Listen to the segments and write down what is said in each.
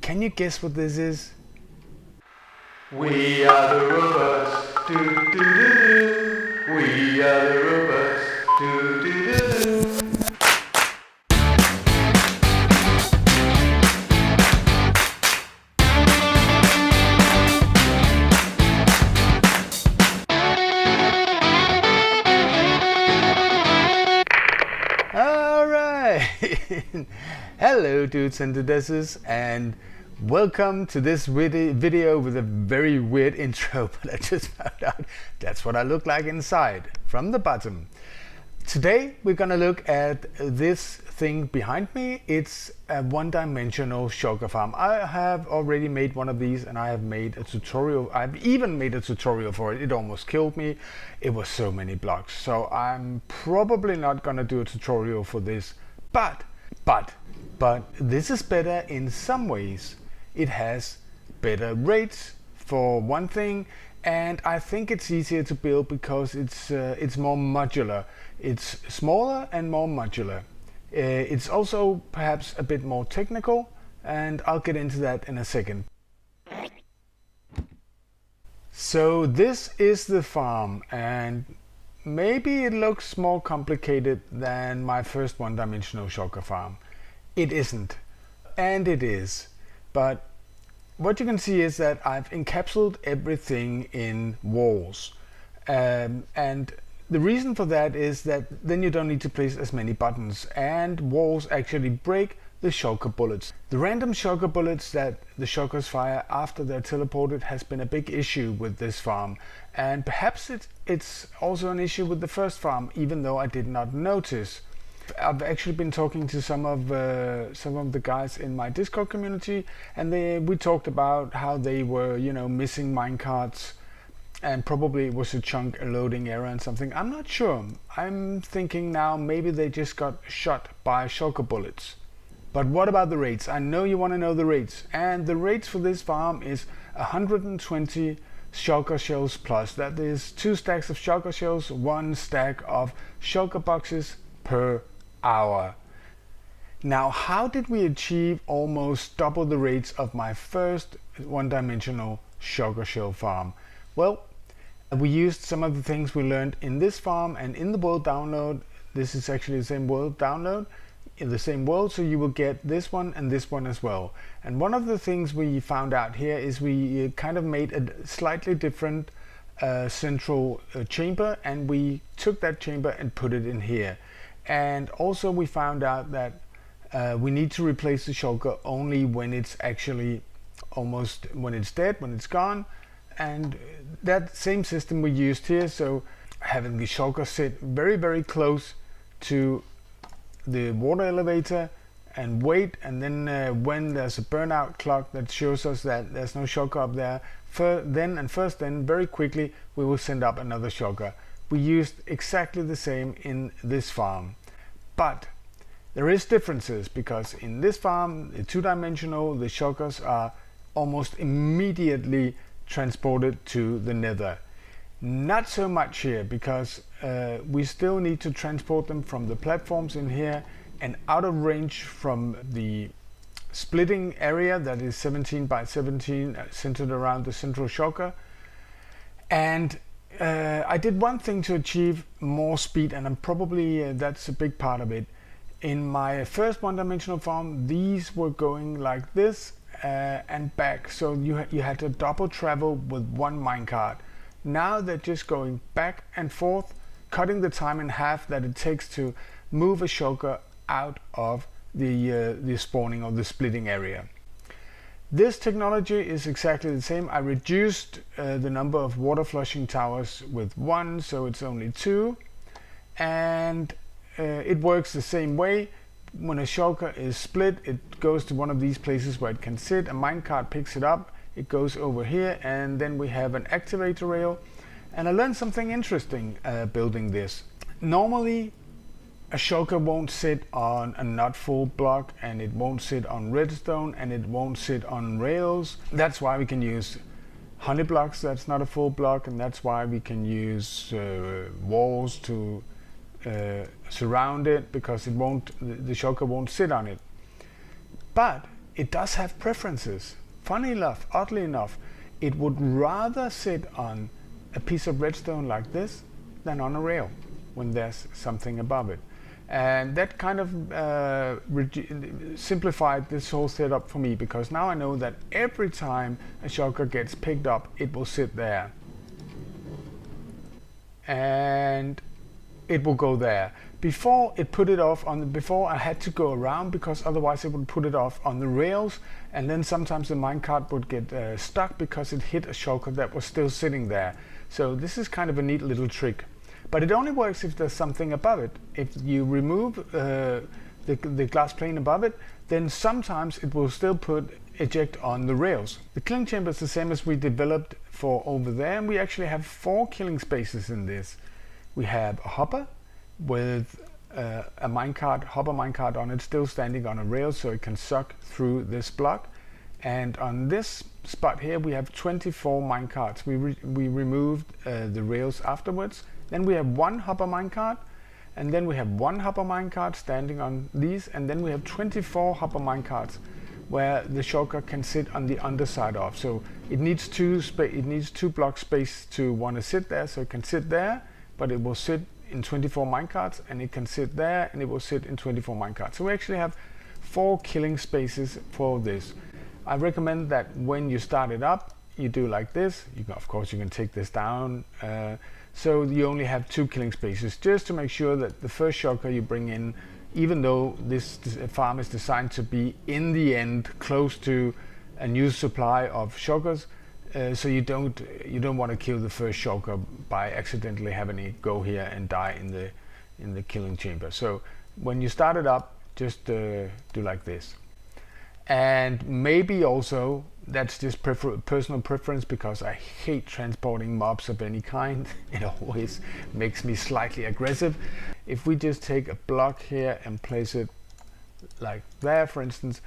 Can you guess what this is? We are the robots, do do do do. We are the robots, do do do do. Alright! Hello dudes and dudeses, and welcome to this video with a very weird intro, but I just found out that's what I look like inside, from the bottom. Today we're gonna look at this thing behind me. It's a one-dimensional shulker farm. I have already made one of these and I have made a tutorial. I've even made a tutorial for it. It almost killed me. It was so many blocks. So I'm probably not gonna do a tutorial for this, but this is better in some ways. It has better rates for one thing, and I think it's easier to build because it's more modular. It's smaller and more modular. It's also perhaps a bit more technical, and I'll get into that in a second. So this is the farm, and maybe it looks more complicated than my first one-dimensional shulker farm. It isn't, and it is, but what you can see is that I've encapsulated everything in walls, and the reason for that is that then you don't need to place as many buttons, and walls actually break the shulker bullets. The random shulker bullets that the shulkers fire after they're teleported has been a big issue with this farm, and perhaps it's also an issue with the first farm, even though I did not notice. I've actually been talking to some of the guys in my Discord community, and we talked about how they were, missing minecarts, and probably it was a chunk loading error and something. I'm not sure. I'm thinking now maybe they just got shot by shulker bullets. But what about the rates? I know you want to know the rates, and the rates for this farm is 120 shulker shells plus. That is 2 stacks of shulker shells, 1 stack of shulker boxes per hour. Now, how did we achieve almost double the rates of my first one-dimensional shulker shell farm? Well, we used some of the things we learned in this farm and in the world download. This is actually the same world download, in the same world, so you will get this one and this one as well. And one of the things we found out here is we kind of made a slightly different central chamber, and we took that chamber and put it in here. And also we found out that we need to replace the shulker only when it's actually almost, when it's dead, when it's gone. And that same system we used here, so having the shulker sit very, very close to the water elevator and wait, and then when there's a burnout clock that shows us that there's no shulker up there, then very quickly we will send up another shulker. We used exactly the same in this farm, but there is differences, because in this farm, the two-dimensional, the shulkers are almost immediately transported to the nether. Not so much here, because we still need to transport them from the platforms in here and out of range from the splitting area that is 17 by 17 centered around the central shulker. And I did one thing to achieve more speed, and I'm probably that's a big part of it. In my first one-dimensional farm, these were going like this and back, so you had to double travel with one minecart. Now they're just going back and forth, cutting the time in half that it takes to move a shulker out of the spawning or the splitting area. This technology is exactly the same. I reduced the number of water flushing towers with 1, so it's only 2, and it works the same way. When a shulker is split, it goes to one of these places where it can sit. A minecart picks it up, it goes over here, and then we have an activator rail. And I learned something interesting building this. Normally a shulker won't sit on a not full block, and it won't sit on redstone, and it won't sit on rails. That's why we can use honey blocks, that's not a full block, and that's why we can use walls to surround it, because the shulker won't sit on it. But it does have preferences. Funny enough, oddly enough, it would rather sit on a piece of redstone like this than on a rail when there's something above it. And that kind of simplified this whole setup for me, because now I know that every time a shulker gets picked up, it will sit there. And it will go there. Before it put it off on before I had to go around, because otherwise it would put it off on the rails, and then sometimes the minecart would get stuck because it hit a shulker that was still sitting there. So this is kind of a neat little trick. But it only works if there's something above it. If you remove the glass plane above it, then sometimes it will still put eject on the rails. The killing chamber is the same as we developed for over there, and we actually have 4 killing spaces in this. We have a hopper with a hopper minecart on it, still standing on a rail, so it can suck through this block. And on this spot here, we have 24 minecarts. We removed the rails afterwards. Then we have 1 hopper minecart, and then we have 1 hopper minecart standing on these, and then we have 24 hopper minecarts where the shulker can sit on the underside of. So it needs 2 block space to want to sit there, so it can sit there, but it will sit in 24 minecarts, and it can sit there and it will sit in 24 minecarts. So we actually have 4 killing spaces for this. I recommend that when you start it up, you do like this. Of course you can take this down, so you only have 2 killing spaces, just to make sure that the first shulker you bring in, even though this farm is designed to be in the end close to a new supply of shulkers, so you don't want to kill the first shulker by accidentally having it go here and die in the killing chamber. So when you start it up, just do like this. And maybe also, that's just personal preference, because I hate transporting mobs of any kind. It always makes me slightly aggressive. If we just take a block here and place it like there, for instance,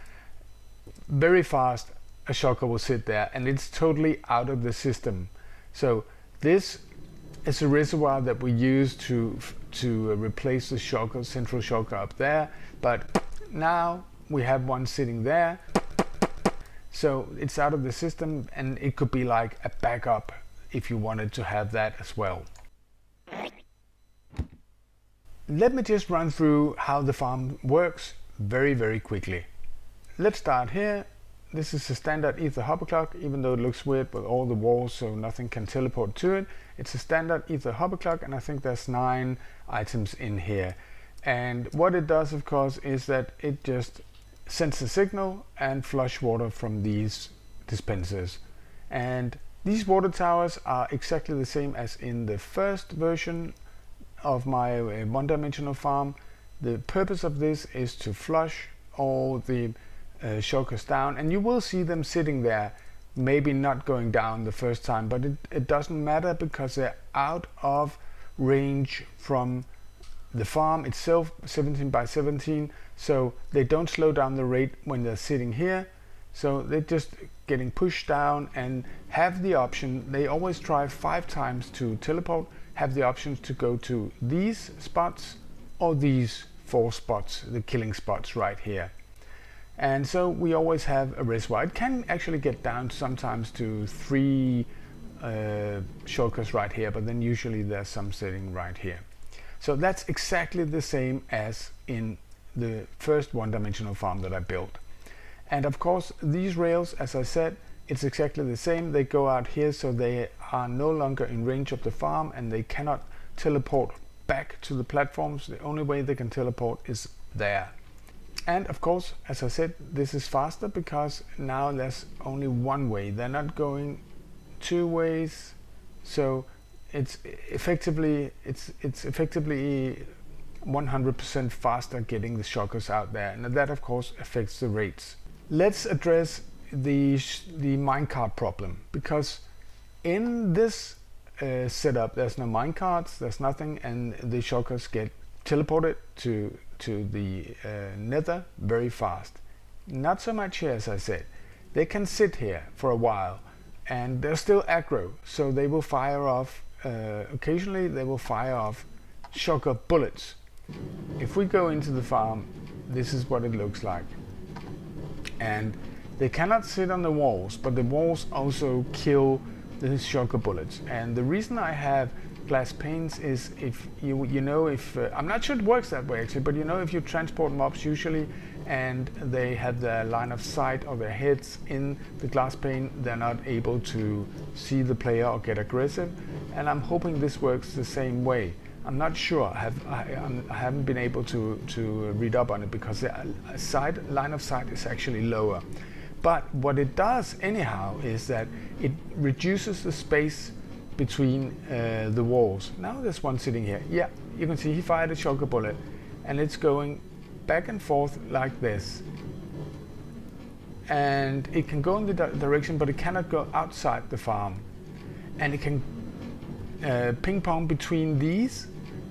very fast a shulker will sit there, and it's totally out of the system. So this is a reservoir that we use to replace the shulker, central shulker up there, but now we have one sitting there, so it's out of the system, and it could be like a backup if you wanted to have that as well. Let me just run through how the farm works very quickly. Let's start here. This is a standard ether hopper clock, even though it looks weird with all the walls so nothing can teleport to it. It's a standard ether hopper clock, and I think there's 9 items in here. And what it does, of course, is that it just sends a signal and flush water from these dispensers. And these water towers are exactly the same as in the first version of my one-dimensional farm. The purpose of this is to flush all the shulkers down, and you will see them sitting there, maybe not going down the first time, but it doesn't matter, because they're out of range from the farm itself, 17 by 17, so they don't slow down the rate when they're sitting here. So they're just getting pushed down and have the option. They always try 5 times to teleport, have the options to go to these spots or these 4 spots, the killing spots right here. And so we always have a reservoir. It can actually get down sometimes to 3 shulkers right here, but then usually there's some sitting right here. So that's exactly the same as in the first one-dimensional farm that I built. And of course, these rails, as I said, it's exactly the same. They go out here, so they are no longer in range of the farm, and they cannot teleport back to the platforms. The only way they can teleport is there. And of course, as I said, this is faster because now there's only one way. They're not going 2 ways, so it's effectively 100% faster getting the shulkers out there, and that of course affects the rates. Let's address the minecart problem, because in this setup there's no minecarts, there's nothing, and the shulkers get teleported to the nether very fast. Not so much here, as I said. They can sit here for a while and they're still aggro, so they will fire off occasionally they will fire off shulker bullets. If we go into the farm, this is what it looks like. and they cannot sit on the walls, but the walls also kill the shulker bullets. And the reason I have glass panes is if I'm not sure it works that way actually, but if you transport mobs usually and they have their line of sight or their heads in the glass pane, they're not able to see the player or get aggressive. And I'm hoping this works the same way. I'm not sure. I haven't been able to read up on it because the line of sight is actually lower. But what it does anyhow is that it reduces the space between the walls. Now there's one sitting here. Yeah, you can see he fired a shulker bullet and it's going back and forth like this. And it can go in the direction, but it cannot go outside the farm. And it can ping pong between these,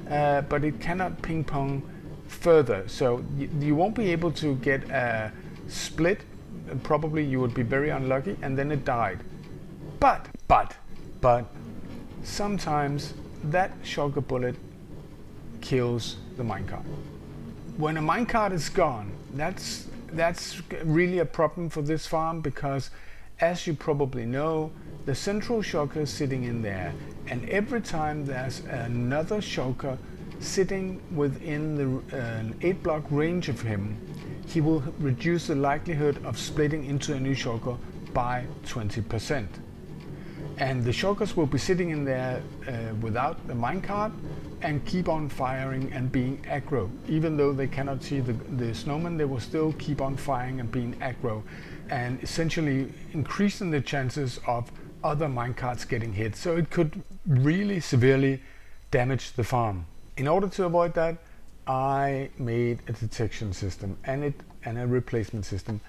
but it cannot ping pong further. So you won't be able to get a split. Probably you would be very unlucky, and then it died. But sometimes that shulker bullet kills the minecart. When a minecart is gone, that's really a problem for this farm, because as you probably know, the central shulker is sitting in there, and every time there's another shulker sitting within the 8 block range of him, he will reduce the likelihood of splitting into a new shulker by 20%. And the shulkers will be sitting in there without the minecart and keep on firing and being aggro. Even though they cannot see the snowman, they will still keep on firing and being aggro, and essentially increasing the chances of other minecarts getting hit. So it could really severely damage the farm. In order to avoid that, I made a detection system and a replacement system.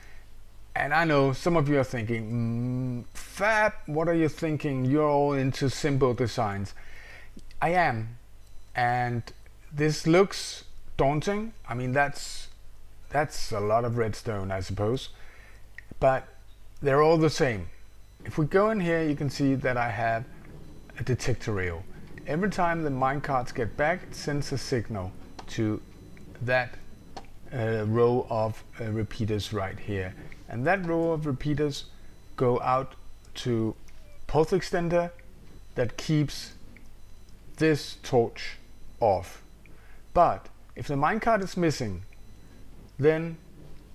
And I know some of you are thinking, Fab, what are you thinking? You're all into simple designs. I am, and this looks daunting. I mean, that's a lot of redstone, I suppose, but they're all the same. If we go in here, you can see that I have a detector rail. Every time the minecarts get back, it sends a signal to that row of repeaters right here. And that row of repeaters go out to pulse extender that keeps this torch off. But if the minecart is missing, then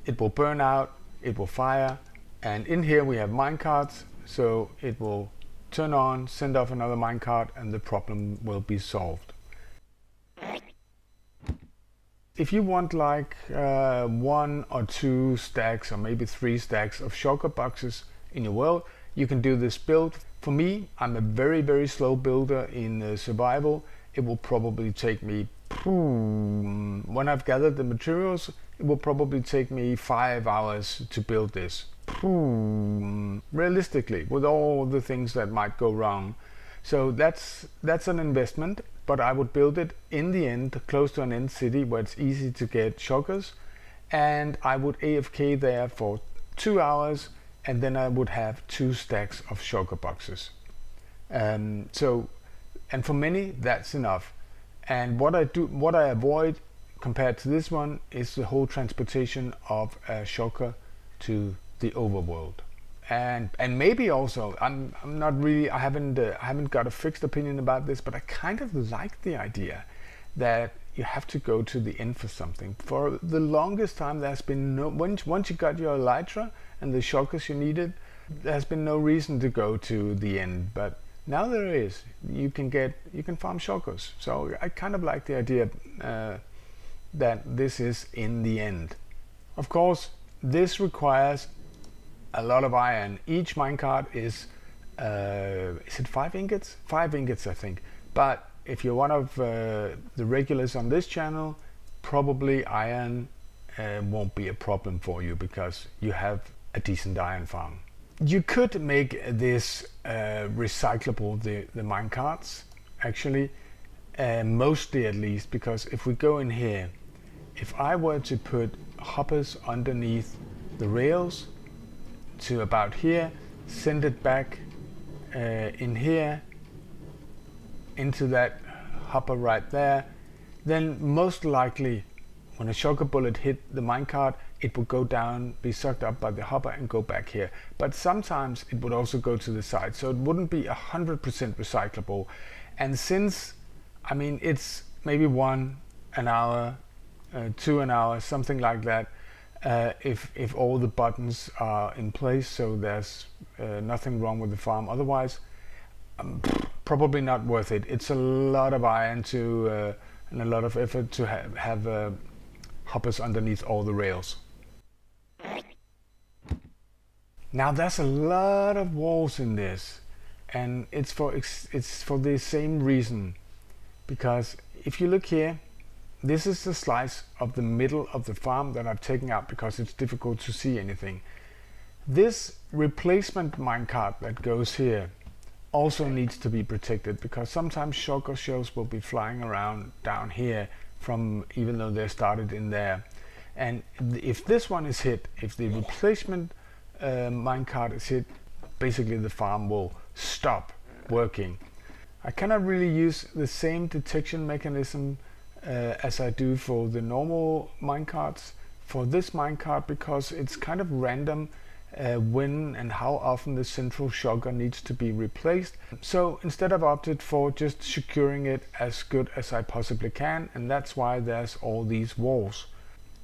it will burn out, it will fire, and in here we have minecarts, so it will turn on, send off another minecart, and the problem will be solved. If you want like 1 or 2 stacks or maybe 3 stacks of shulker boxes in your world, you can do this build. For me, I'm a very slow builder in survival. It will probably take me, when I've gathered the materials, it will probably take me 5 hours to build this. Realistically, with all the things that might go wrong. So that's an investment. But I would build it in the end close to an end city where it's easy to get shulkers, and I would AFK there for 2 hours, and then I would have 2 stacks of shulker boxes. And for many that's enough. And what I avoid compared to this one is the whole transportation of a shulker to the overworld. And maybe also, I haven't got a fixed opinion about this, but I kind of like the idea that you have to go to the end for something. For the longest time, there's been once you got your elytra and the shulkers you needed, there's been no reason to go to the end. But now there is. You can farm shulkers. So I kind of like the idea that this is in the end. Of course, this requires a lot of iron. Each minecart is it 5 ingots? 5 ingots, I think. But if you're one of the regulars on this channel, probably iron won't be a problem for you because you have a decent iron farm. You could make this recyclable, the minecarts, actually, mostly at least, because if we go in here, if I were to put hoppers underneath the rails to about here, send it back in here into that hopper right there, then most likely when a shulker bullet hit the minecart, it would go down, be sucked up by the hopper and go back here. But sometimes it would also go to the side, so it wouldn't be 100% recyclable. And since, I mean, it's maybe 1 an hour, 2 an hour, something like that, if all the buttons are in place, so there's nothing wrong with the farm. Otherwise, probably not worth it. It's a lot of iron to and a lot of effort to have hoppers underneath all the rails. Now there's a lot of walls in this, and it's for the same reason, because if you look here, this is the slice of the middle of the farm that I've taken out because it's difficult to see anything. This replacement minecart that goes here also needs to be protected, because sometimes shulker shells will be flying around down here from, even though they're started in there. And if this one is hit, if the replacement minecart is hit, basically the farm will stop working. I cannot really use the same detection mechanism as I do for the normal minecarts for this minecart, because it's kind of random when and how often the central shulker needs to be replaced. So instead I've opted for just securing it as good as I possibly can, and that's why there's all these walls.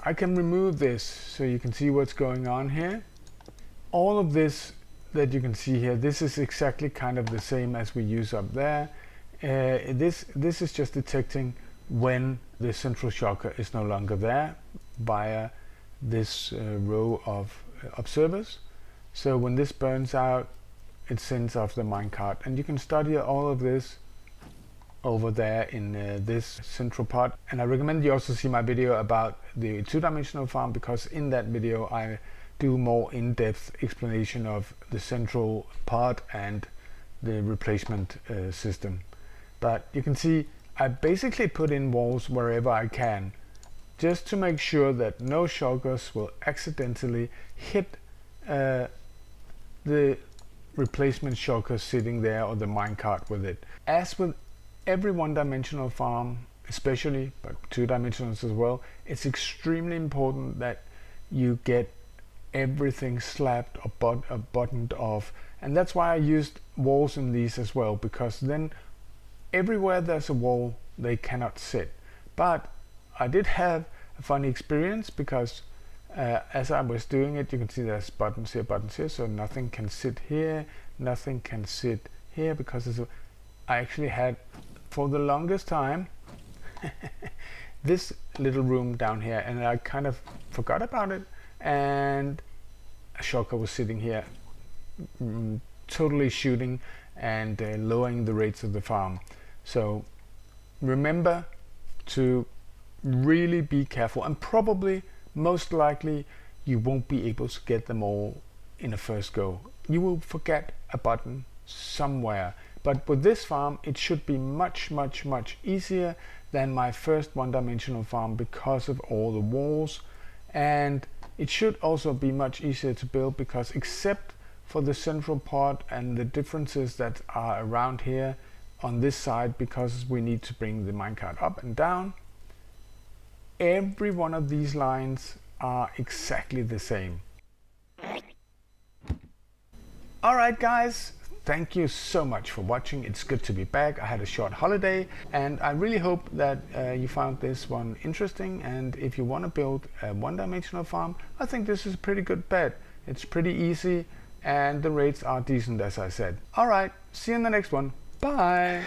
I can remove this so you can see what's going on here. All of this that you can see here, this is exactly kind of the same as we use up there. This is just detecting when the central shulker is no longer there via this row of observers. So when this burns out, it sends off the minecart, and you can study all of this over there in this central part. And I recommend you also see my video about the two-dimensional farm, because in that video I do more in-depth explanation of the central part and the replacement system. But you can see I basically put in walls wherever I can, just to make sure that no shulkers will accidentally hit the replacement shulker sitting there, or the minecart with it. As with every one-dimensional farm, especially, but two-dimensionals as well, it's extremely important that you get everything slapped or buttoned off. And that's why I used walls in these as well, because then everywhere there's a wall, they cannot sit. But I did have a funny experience, because as I was doing it, you can see there's buttons here, so nothing can sit here, nothing can sit here, because I actually had, for the longest time, this little room down here, and I kind of forgot about it, and a shulker was sitting here, totally shooting and lowering the rates of the farm. So remember to really be careful, and probably most likely you won't be able to get them all in a first go. You will forget a button somewhere. But with this farm, it should be much easier than my first one-dimensional farm, because of all the walls. And it should also be much easier to build, because except for the central part and the differences that are around here on this side, because we need to bring the minecart up and down, every one of these lines are exactly the same. Alright guys, thank you so much for watching. It's good to be back. I had a short holiday, and I really hope that you found this one interesting. And if you want to build a one-dimensional farm, I think this is a pretty good bet. It's pretty easy, and the rates are decent, as I said. Alright, see you in the next one. Bye!